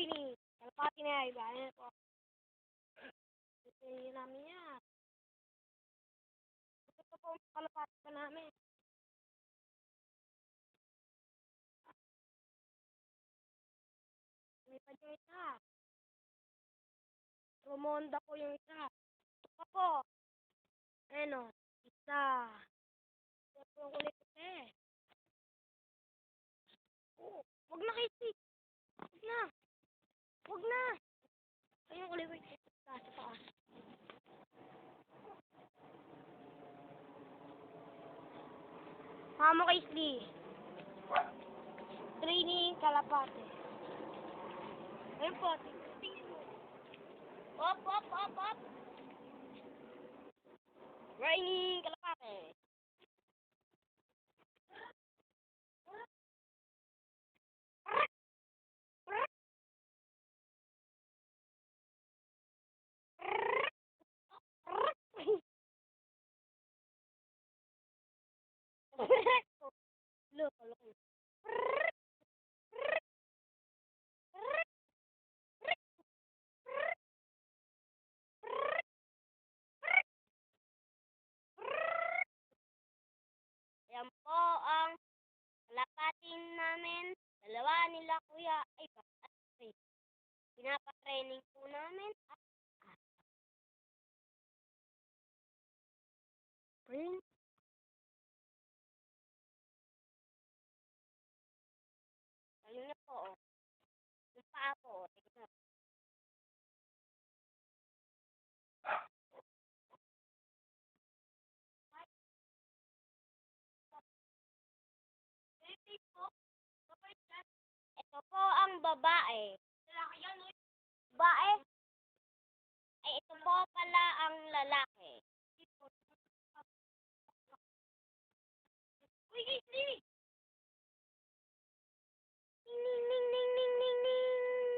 training. Kalapati na iba. Ayan po. Training namin yan. Ito po, kalapati pa namin. May pa yung isa. Rumonda po yung isa. Ito pa po. Ayan o. Isa. Ito po yung kulit eh. Oh, wag na kayo, Steve. Wag na. Wag na. Ayun, kulit. Sa taas. Hamo kay Slee. Training kalapate. Ayun po. Tingin mo. Op, op, op, op. Training kalapate. Look, look. Yan po ang kalapatin namin. Dalawa nila kuya. Ay, bakit? Pinapatraining po namin. Ayun. Ayun na po. Yung paa po. Tignan. Ito po ang babae. Babae? Ay, ito po pala ang lalaki. Uy, Gisli!